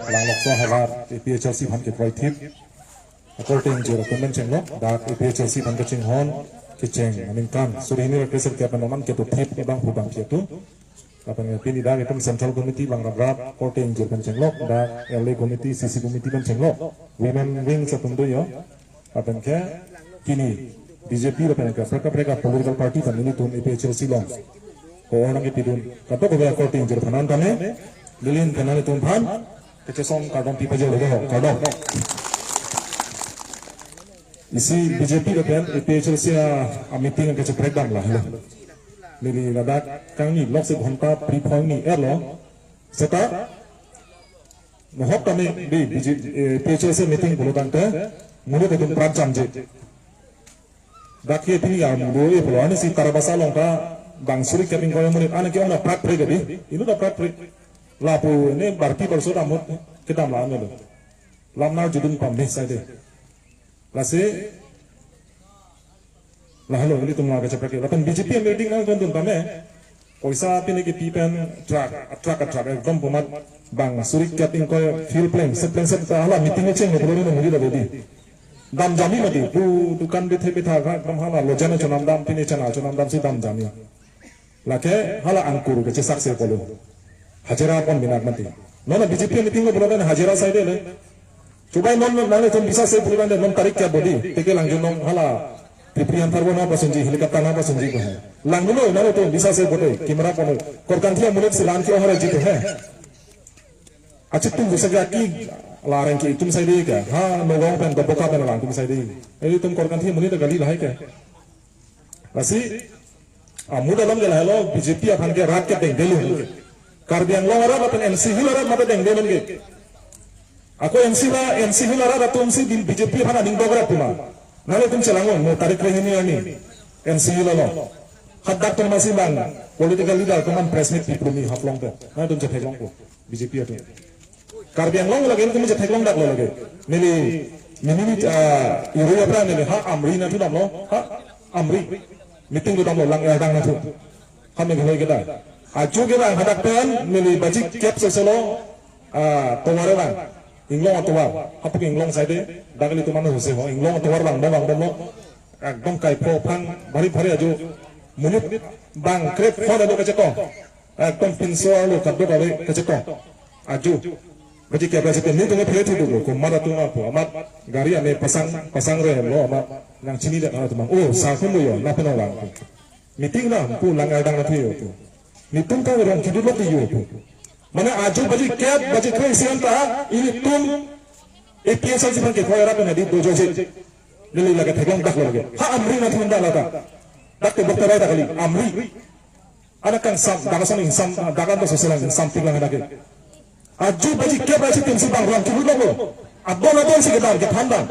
lang lok so halat PHLC han ke proi thip according to recommend cheng lok da PHLC han ke cheng hon ke cheng amin kan suri ni represent ke panaman ke to thip bang hu bang ke tu kapan pini da ke central committee bang rabrat according to kan cheng lok da LA committee CC committee kan cheng lok women wing sa tundu yo kapan ke kini BJP kapan ke mereka political party kan ini tun PHLC long ko orang ke tidun kato ko ba according to panan tane lilin kanan tun phan ke song kadon pipa je lego kadon isi BJP kapan PHLC meeting ke breakdown lah lili ladak kang ni lok se ghonta pre point ni erlo seta mohok tane di PHLC meeting bolo tante mulo de tun prancham je dakhe tini ya mulo e bolo ani si tarabasa longka bang suri keping koyo murid anak ke ona prat pre gadi inu da prat pre lapu ne barti barso damot kita mlan lo lamna judun pamne side lase lah halo ini tumla ke cepet lapan BJP meeting nang tun tame poisa pini ke pipen truck ekdom pomat bang suri keping koyo fuel plan set hala meeting e cheng bolo no murid da dam jami mati pu dukan bethe betha ekdom hala lojana chonam dam pini chana chonam dam si dam jami lake hala angkur ke cesak se polo hajera pon binak mati nona BJP meeting ko bulan hajera side le coba non nale ton bisa se bulan non tarik kya bodi teke langjung non hala triprian tarbo na pasunji helikopter na pasunji ko hai langgulo nale ton bisa se bodi kimera pon korkantia mulut silan ki ohara jito hai acha tum bisa ki larang ki tum side ka ha logong pen doboka pen lang tum side ei tum korkantia mulut gali lahai ka asi muda lam gala hello BJP akan ke rat ke deng delu karbiang lo ara mapen MC hilara mata deng delu ge aku MC hilara ratum si BJP hana ding dogra puma nale tum celangon mo tarik rehini ani MC hilalo hadak tum masih bang political leader tuman press meet pipumi haplong pe na tum jetheglong ko BJP atu karbiang lo lagi tum jetheglong dak lo lagi nili iru abra nili ha amri na tu dam lo ha amri meeting ko damo lang erdang na tu kami hoy kita aju kita hadak pen mili bajik kep seselo toware lang inglong atowar hapuk inglong side dagali tu manu huse ho inglong atowar lang bang ekdom kai pro phang bari aju munit bang krep phone ado kacheko ekdom pinso alo kaddo kale kacheko aju bajik kep rasa ni tu me phele tu ko mara tu ma po amat gari ane pasang re lo amat nang chini dak na tu mang oh sa khun yo na peno lang meeting na pu lang erdang na tu yo tu ni tum ka rong kidu lo tu yo tu mana aju bajik kep bajik kre sian ta ini tum APSL sipan ke khoya ra di dojo se lili laga thegong dak lage ha amri na tu nda lata dak te bokta ra kali amri ana kan sam dagasan insam dagan to seselang something lang dake aju bajik kep ra si tim si bang rong kidu lo abbo na don si gedar ke thanda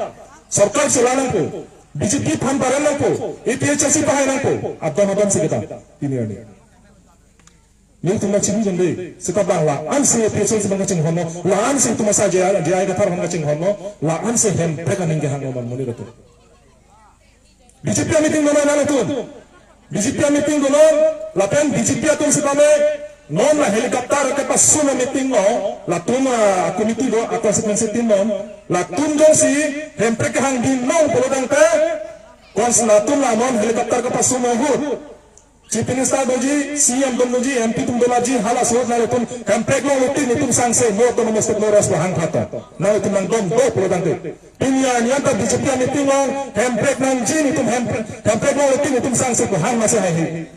सरकार चलाना को BJP fund भरना को APHC पहायना को abang si kita ini ani ni tuma chini jende sika bangla an se APHC bang ching hono la an se tuma sa jaya ka thar hanga ching hono la an se hem peka ninge hanga man moni rato BJP meeting no na tu BJP meeting no la pen BJP atum sikame non la helikopter ke pasuna meeting no la tuma committee do atau sequence tim non la tum jo si hempre ke hang din no polodang te kons la tum la non helikopter ke pasuna hu chief minister doji CM doji MP tum dolaji hala so na tum hempre lo luti ni tum sang se no to no mesti no ras hang khata na tum nang dom do polodang te pinya ni anta BJP meeting no hempre nang ji ni tum hempre lo luti ni tum sang se ko hang masa hai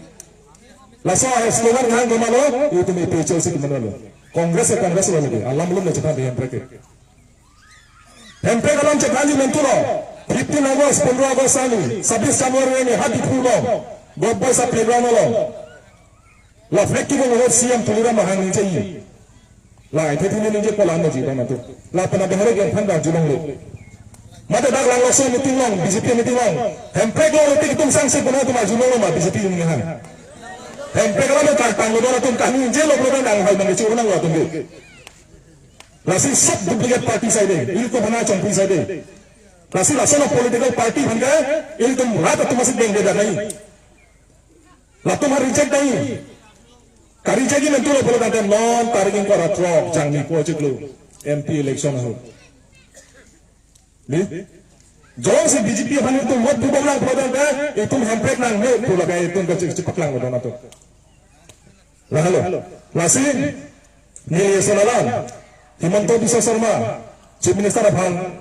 laso slogan yang gimana itu me PHLC gimana lo kongres lo lagi alam belum cepat di hempre kalam cepat di mentulo 15 August 15 August ani 26 Januari ini hadi pulo gobbai sa program lo la fleki ko ho siam tulira mahang ni chai la ite thini ni je polan ji ta matu la pana behare ge phanda julong lo mata dak lang lo so meeting long BJP meeting long hempre ko lo tik tum sang se bona tu ma julong ma BJP ni han hempre kalau mau tang lo tum kami je lo program dang hal bang ciu nang lo tum ge lasi sub duplicate party side il ko bana chongpi side lasi lasono political party banga il tum rata tum masih deng de nahi la tum reject nahi kari jagi mentu lo program non taringin ko ratro jangni ko chiklu MP election ho ni jong si BJP han tu mot tu bang lang phodan ka itum handbrake nang ne tu lagai itum ka cepak lang bodona tu lah halo lasi ni sonalan Himanto Biswa Sarma Chief Minister aphan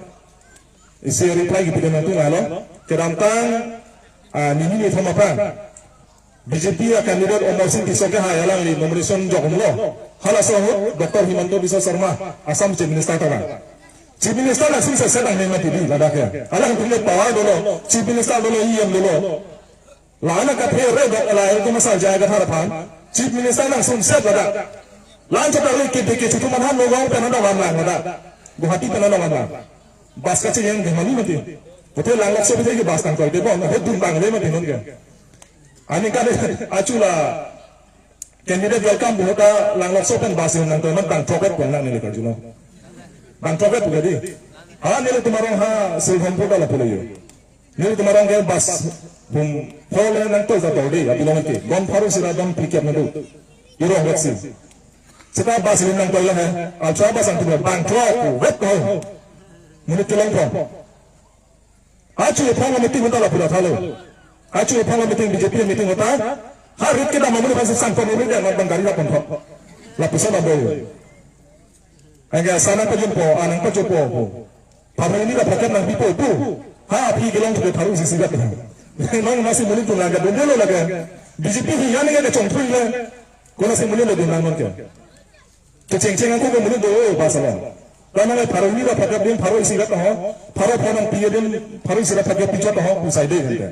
isi reply gitu kan tu halo kerantang nini thamapan BJP candidate Omar Singh Kisok ke hayalang di nomination jokomlo halaso Dr. Himanto Biswa Sarma Assam Chief Minister tara Chief Minister langsung selesai dengan mati di ladakh ya alang punya power dulu Chief Minister dulu IM dulu lana ka phere dok ala itu masal jaya harapan Chief Minister langsung set ladakh lan chata le ke deke chutu manhan logao penana wamlang ladakh Guwahati penana wamlang bas ka cheng gemani mati hotel langlak so bithai ke bas tang koi debo na hedun bang le mati non ke ani ka achula candidate welcome buhota langlak so pen bas nang to man bang troket pon nang ne ka juno bang troket bugadi ha ne tumarong ha silhom pota la pole yo ne tumarong ke bas bum phole nang to za dode ya bilong ke bom pharu sira dom pikap na do iro vaccine seta bas nang to la hai alcha bas ang tu bang trok wet ko mune tulang ko achu phang meeting hota la pura thalo achu phang meeting BJP meeting hota ha rit ke da mamune phase sang ko mune da bang gari la pon tho la pisa na boy angga sana ko jumpo anang ko jopo pamai ni la paket nang pipo tu ha phi gelong tu tharu si sigat nang nasi muni tu laga dondelo laga BJP hi yani ga chong thui le ko nasi muni le dun nang ke cheng cheng ko muni do basala Karena paru ni dapat dia paru isi kata ho, paru panang piye dia paru isi dapat dia pijat ho, usai deh gitu.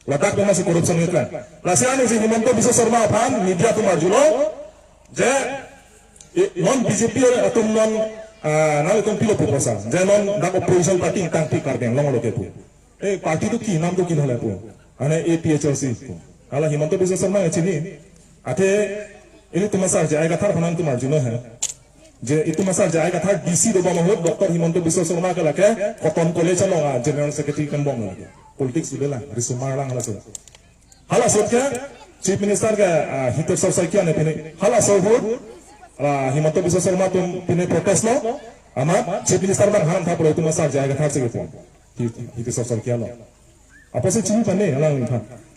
Letak dia masih korupsi ni kan. Lasian ini Himanto Biswa Sarma apaan media tu majulo, je non BJP atau non nabi tu pilo proposal, je non dak opposition party tang ti kar deng long lo kepu. Party tu ki nam tu ki nolai pu, ane APHLC. Kalau Himanto Biswa Sarma ini, ate ini tu masal je ayat thar panang tu majulo hai. J itu masa jaya kata DC do bama hot Dr. Himanto Biswa Sarma ka lake Cotton College lo General Secretary kan bong lake politics sudah lah risumar lang halas halas ke Chief Minister ka hitor sosai kya ne pine halas hot Himanto Biswa Sarma tum pine protest lo ama Chief Minister bang haram tha polo itu masa jaya kata se gitu hitor sosai kya lo apa se chini pane halang ni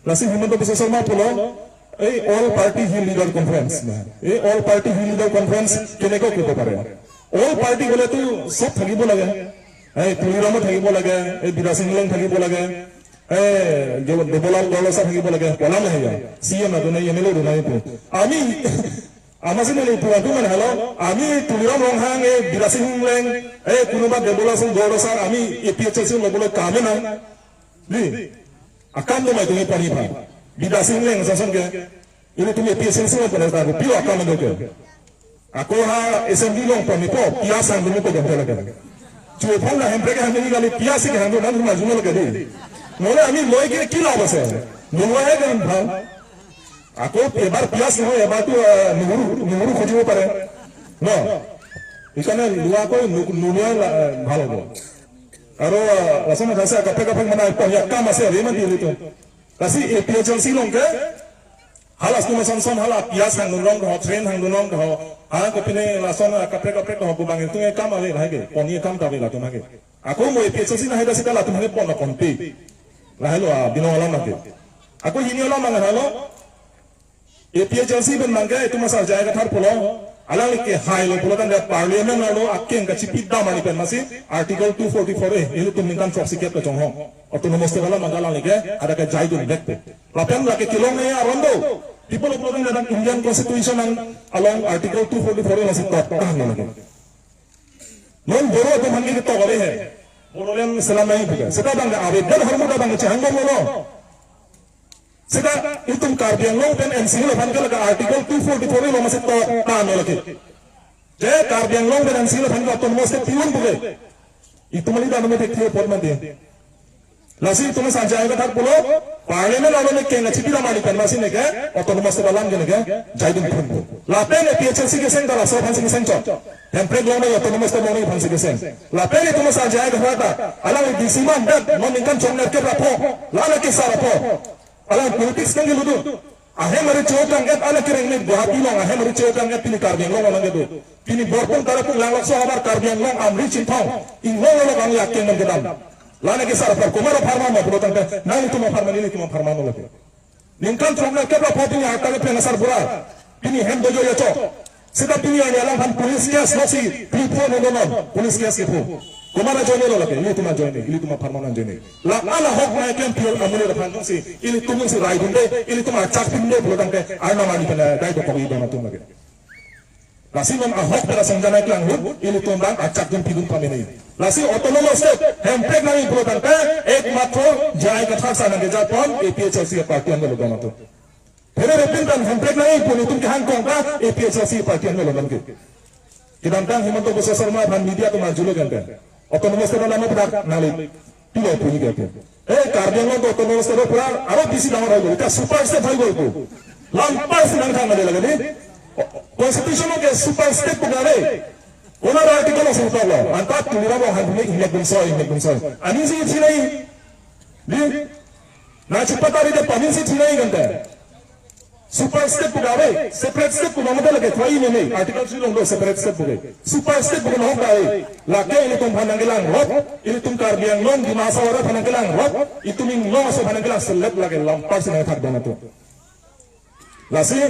lasi Himanto Biswa Sarma polo all party leader conference all party leader conference kene ko kito pare all party bole tu sab thagibo lage tuliramo thagibo lage bidasinglang thagibo lage debolal dolasa thagibo lage polam hai CM adone MLA donai tu ami amase ne tu atu man halo ami tuliram ronghang bidasinglang kunuba debolasa dolasa ami APHLC lobole kame na ni akam do mai tu pani pa Bidasing leng sasan ke ini tu APHLC lo pada tahu pio akan mendoke aku ha SMB long pamipo piasang dulu ko gambar lagi cuy phang lah hempre ke hamni kali piasi ke hamdo nan majuna lagi di mole ami loy ke kila base nuwa hai kan bhang aku ebar pias no ebar tu nuru khojibo pare no ikane luwa ko nunia bhalo bo aro rasana jasa kape mana ko ya kam ase reman di itu kasi APHLC long ke halas tu macam son halas pias hang dunong ho train hang dunong ho ha ko pine lason kape ho bubang itu kam ave lagi poni kam ta ave la tu mage aku mo APHLC na heda sita la tu mage pon konti la helo bino alam mage aku hini alam mage halo APHLC ben mage itu masal jaya thar polo alang ke hailo polo kan parliament alo akken ka chipit da mani pen masi article 244 ini tu minkan proxicate ka chong ho autonomous te wala magala lege ada ka jai dun dekte lapen la ke kilong ne arondo people of the Indian constitution and along article 244 masi top ka ne lege non boro to mangi to gale hai borolen salam nahi buga seta bang abedan harmu da bang changom lo seta itum karbian lo pen NC lo ban ka article 244 lo masi top ka ne lege je karbian lo pen NC lo ban ka autonomous te piun buge itu mali da no me tekthi por man de lasi tumas ajaya ka thak polo parliament alo ne kenga chipira mani kan masi ne ke autonomous te balam ge ne ke jaidun phun la pe ne APHLC ke seng dala so phansi ke seng chot temple lo ne autonomous te moni phansi ke seng la pe ne tumas ajaya ka thata ala ne DC man dat non inkan chong ne ke rapo la ne ke sara po ala politics ke ludu ahe mari chokang et ala kireng ni Guwahati long ahe mari chokang et pini Karbiang long orang itu pini borpun tarapung lang lakso habar Karbiang long amri cintong ingong long ang yakin ng gedam lana ke sarapar kumara farma mo bulotang te nani tuma farma nili tuma farma no lagi ningkan tromna kebra photing ya tale pe nasar bura pini hem dojo ya cho sida pini ani alang han police case nosi pipo no no police case ke pho kumara join lo lagi ili tuma farma nan join la ala hok na kem pure amune ra phan si ili tumun si rai dunde ili tuma chak pinde bulotang te arna mani pala dai to ko iba na tum lagi Lasimon ahok pada sanjana klang hut ili tumbang acak dun pidun pamenei lasi autonomous state hempek nang ibrotan te ekmatro jai ka thaksa nang ge japon APHC party an lo gamato phere repintan hempek nang ipun itum ke hangkong ka APHC party an lo gam ke kidantang Himanto Biswa Sarma ban media to majulo gante autonomous state nama pada nali tilo puni ge Karbiang lo autonomous state pura aro bisi damar hoy ka super state hoy go lampar sinang thang nale lagani Constitution ke super state pugare Una article of Sotolo, and that to Mirabo had made in soil. And is it today? Nachipatari the Panis today. Super step pugare, separate step pugamada like a article no separate step pugay. Super step pugamahokai, Lake ilitum Panangalang rock, ilitum Karbiang long, di Masawara Panangalang rock, ituming long so Panangalang select like a long person I had done. Lasi,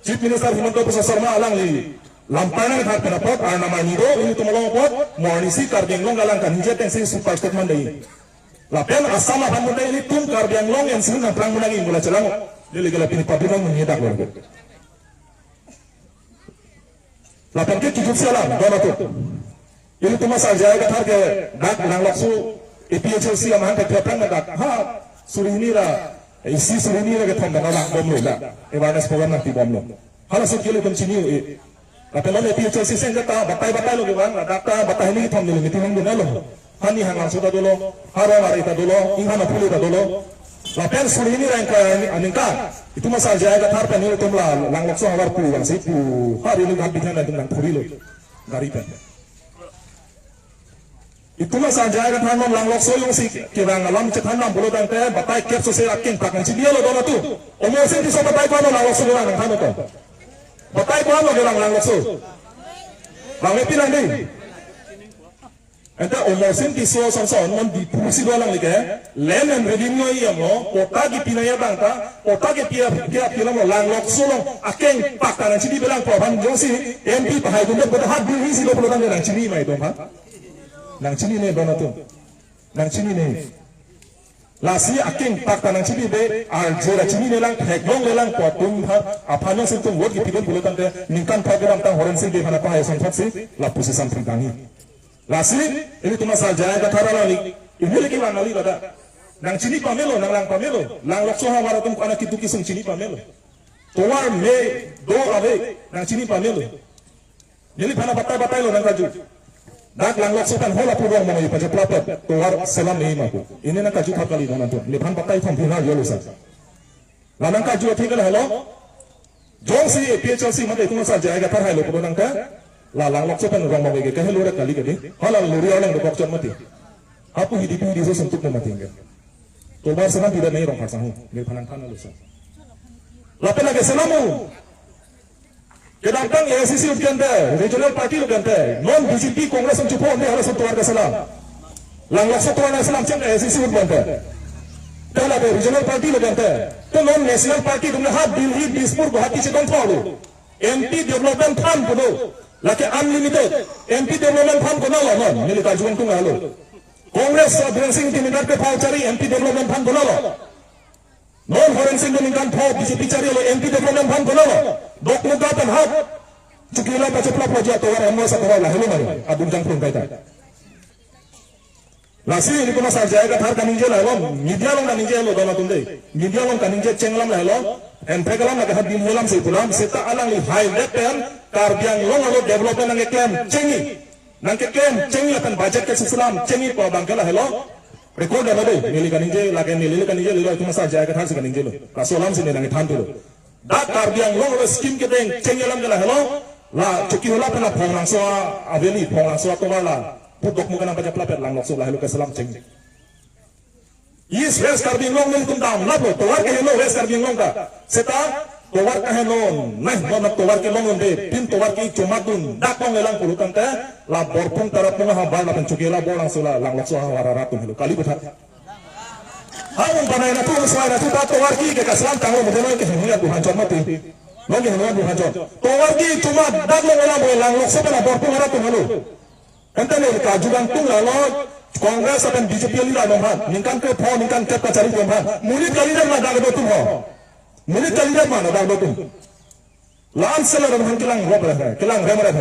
Chief Minister Himanto Biswa Sarma alangli. Lampanan hat penapot arna manido ini tumolong pot mornisi Karbiang long galang kan hije tensi super statement dei lapen asama hamunda ini tum Karbiang long yang sin perang menangi mula celang dili gala pini pabrikan menyedak lor lapen ke cukup salam dona tu ini tuma sarjaya ka thar ke dak nang laksu APHC amang ka perang dak ha surinira isi surinira ke thom bang bom lo da awareness program nanti bom lo hala so kile kom sini Tapi mana APHC senja ta batai lo bang, data batai ni thom ni meeting ni lo. Hani hangang sudah dulu, hara mari ta dulu, ingana puli ta dulu. Lapen suri ni rangka aningka, itu masa jaya ka thar pani itu lah, lang lokso habar pu, lang sipu, hari ni gambi kan dengan puri lo, garipan. Itu masa jaya ka thar lang lokso yung si kirang alam cetan nam bulu dang teh, batai kep so se aking pakan si dia lo dona tu. Omo sen di so batai ko lang lokso lang thano to. Batai ko ano gelang lang lokso. Lang pilang ding. Enta omosin di so son mon di pusi do lang like land and revenue iya mo kota gi pinaya bangta kota gi pia mo lang lokso long akeng pakanan sidi belang ko ban josi MP pahai gunda boda hat bi si lo pulang lang chini mai do ha. Nang chini ne dono tu. Nang chini ne. Lasi aking pakta nang chini be jera chini ne lang heglong le lang ko tum ha apano sin tum wot gi pidon bulotan te ningkan program tang horen si de hana pa hai son thotsi la pusi sam pritangi lasi ini tuma sajaya ka thara lali ini lagi wanali bada nang chini pamelo nang lang pamelo lang lokso ha wara tum kana kitu kisung chini pamelo towar me do ave nang chini pamelo jadi phana batai lo nang raju dak lang lokso kan hola purong mo ipa jeplapet towar selam ni maku ini nang kaju thakali dona tu lephan batai thom phina yolo sa lanang kaju thikal hello jong si APHC mate tuma sajaya ka thar hai lo purong ka la lang lokso kan rong mo ge ka hello ra kali gadi hala luri orang do bokchon mati apu hidup di so sentuk mati nge to bar sana tidak nahi rong khasahu me phanan khana lo sa lapen lagi selamu kedangkang AICC ukente regional party ukente non BJP kongres mencupo ne harus tuar ke salam lang lokso tuar ke salam ceng AICC ukente tela be regional party ukente to non national party dumne hat Delhi Dispur Guwahati se kontrol MP development fund ko laki unlimited MP development fund ko nalo non nili kajuan ko ngalo Congress Brensin Timinar ke phau cari MP development fund ko nalo non Brensin Timinar phau BJP cari lo MP development fund ko nalo dok muka tan hat cukila pa cepla project to war mo sa to la helo mari abun jang pun kaita lasi ini ko masarjaya ka thar kaninje la lo media long kaninje lo dona tunde media long kaninje chenglam la lo empekalam la ka din holam se pulam seta alang li high level Karbiang long lo development nang claim chengi nang claim chengi akan budget ke susulam chengi ko bangkala hello record ada deh nili kaninje lagi nili kaninje lo itu masarjaya ka thar se kaninje lo kasolam se nang than tu lo dak Karbiang long lo scheme ke deng chengi lam gala hello la cuki hola pena phongrang so aveli phongrang so to wala putok mo kana baja plapet lang lokso la hello ka salam chengi East West Karbin Long ni tum dam lap lo towar ke lo West Karbin Long ka seta towar ka henon nah no towar ke long de pin towar ke cumadun dakong elang pulutan te la borpung tarapung ha bar la pencukela bolang sula lang lokso ha wararatun helo kali bethat hawong panay na tu suai na tu ta towar ki ke kaslam tangro modelo ke henia Tuhan jon mati lo ke henia Tuhan jon towar ki cuma dakong elang bolang lokso la borpung haratun helo ente ne ka jugang tung la lo Congress akan BJP ni lah nomor, ningkan ke phone ningkan ke kacari nomor, mulut kali dah mana dah betul ho, mulut kali dah mana dah betul, lahan selar orang kilang rob reh, kilang rem reh,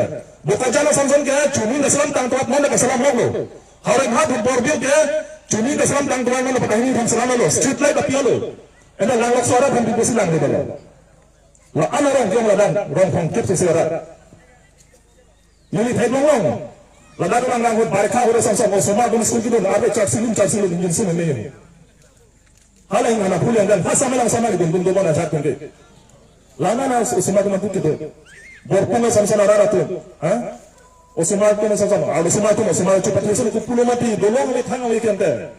bukan jalan samson ke, cumi Islam tang tuat mana kesalam lo, hari hat borbil ke, cumi Islam tang tuat mana pakai ini selam lo, street light api lo, enda langlok suara kan dibusi lang ni bala, lah anak orang jom ladang, orang pangkep seserat, mulut head long. Ladang lang hut barikha hore samsam osoma gun school kidon abe charsilin injin sun ne hala ingana pulian dan hasama lang sama dun dun bona jat kunge lana na osoma gun put kido borpunga samsam rara tu ha osoma gun samsam osoma tu osoma chupat sun ku pulo mati dolong le thang we kente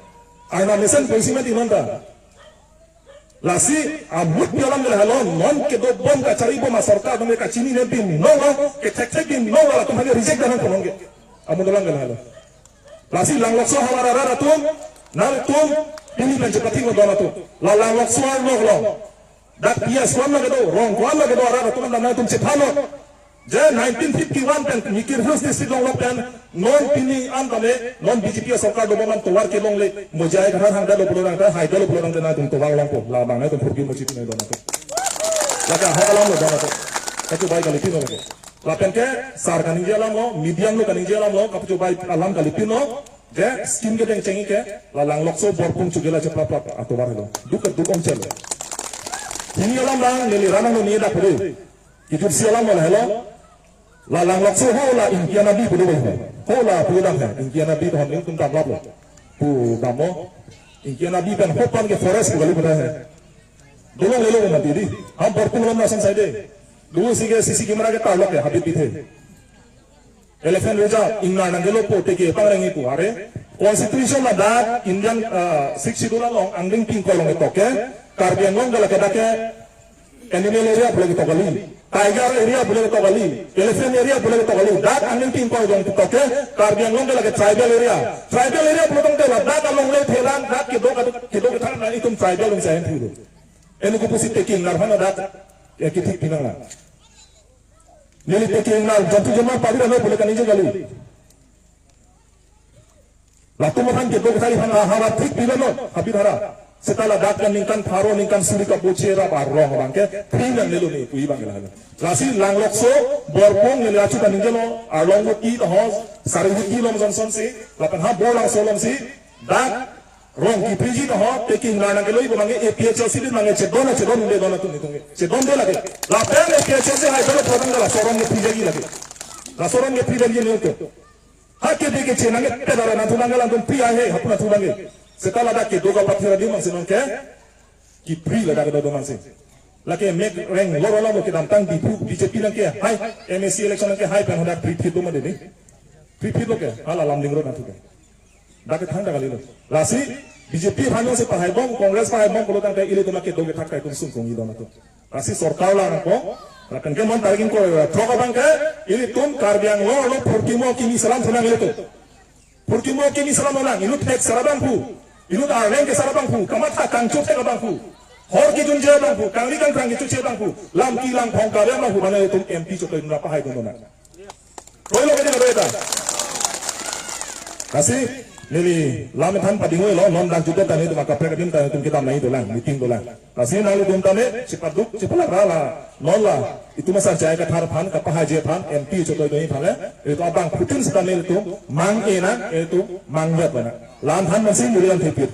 aina mesen poisi mati nonda lasi amut dalam halon non ke do bom ka cari bom sarkar dum ka chini ne bin no ke tek bin no la tum hage reject dan konge amun dalam halo lasi lang lokso hawara rara tum nal tum ini kan cepati ngodona tu la lang lokso no lo dak dia swamna gedo rong kwamna gedo rara tum dan tum cephano je 1951 pen mikir hus district long pen non pini antale non BJP sarkar do man towar ke long le mojai khar hang da do pulorang ta hai do pulorang na tum towar long ko la bang na tum phurki mochi ne dona tu laka hakalam lo dona tu kachu bai kali pino le lapen ke sar kaning jalam lo medium lo kaning jalam lo kapu coba alam kali pino je skim ke deng cengi ke lalang lokso borpung cugela cepla pla atau bar lo duk om cel ini alam lang leli ranang lo ni da pede itu si alam lo hello lalang lokso ho la inkian nabi pede ho la pudam hai inkian nabi to ham tum tam lap lo pu damo inkian nabi kan hopan ke forest kali pede hai dulu lelo nanti di ham borpung lo na san side dulu sisi kamera ke tahu ke habis itu, elephant reja ingna nanggelo pote ke pangrang itu are, constitution ada Indian 60 long angling pink kolong itu ke, Caribbean long kalau kita ke animal area boleh kita kali, tiger area boleh kita kali, elephant area boleh kita kali, dat angling pink kolong itu ke, Caribbean long kalau ke tribal area boleh kita kali, dat along le thelan dat kedo kita na itu tribal long saya itu, ini kupusi taking narfana dat ya kita pinang lah. Nili taking na jantu jama padi rano boleh kan inje gali. Laku makan ke dog kali hana hawa tik pilano habis hara. Setelah dak kan ningkan tharo ningkan suri ka bocera barro bangke pinang nelu ni kui bangela. Lasi lang lokso borpong nili acu kan inje lo along ko ki hos sarihu ki lom johnson si lapan ha bolang solom si dak rong ki priji to ho taking na nang keloi bange APHC din mangi cedon de dona tu nitunge cedon de lage la pen APHC hai dolo program la sorong ke priji lage la sorong ke priji ne to hakke de ke chenange pedara na tunanga la tum priya he hapuna tunange sekala da ke doga pathira di mangse non ke ki pri la da do mangse la ke mek reng loro la ke dam tang di BJP lang ke hai MSC election lang ke hai pen hoda pri do ma de ni pri do ke ala lam dingro na tu ke dapat thang kali lo lasi BJP hanya se pahai bom Kongres pahai bom kalau tangkai ile tu nak doge thak kai tu sungkong itu na tu lasi sorkar lah ko lakan ke mon targin ko troka bangke ile tum Caribbean lo purkimo kini salam senang ile tu purkimo kini salam orang ilu tek sarabang pu ilu tar reng ke sarabang pu kamat tak kangcut ke bang pu hor ki junje bang pu kangli kang krang itu bang pu lam ki lang phong ka bang pu mana itu MP cho kai na pahai ko na koi lo ke na beta kasih Nili lama tan padingoy lo non dan juga tani tu maka peradim tani tu kita main dolang meeting dolang. Kasih nali tu tani cepat duk cepat lah non lah itu masa jaya ke thar pan ke pahaji pan MP coba itu pan itu abang putin sedang itu mang ena itu mang bet mana. Lan tan masih mulian tepit.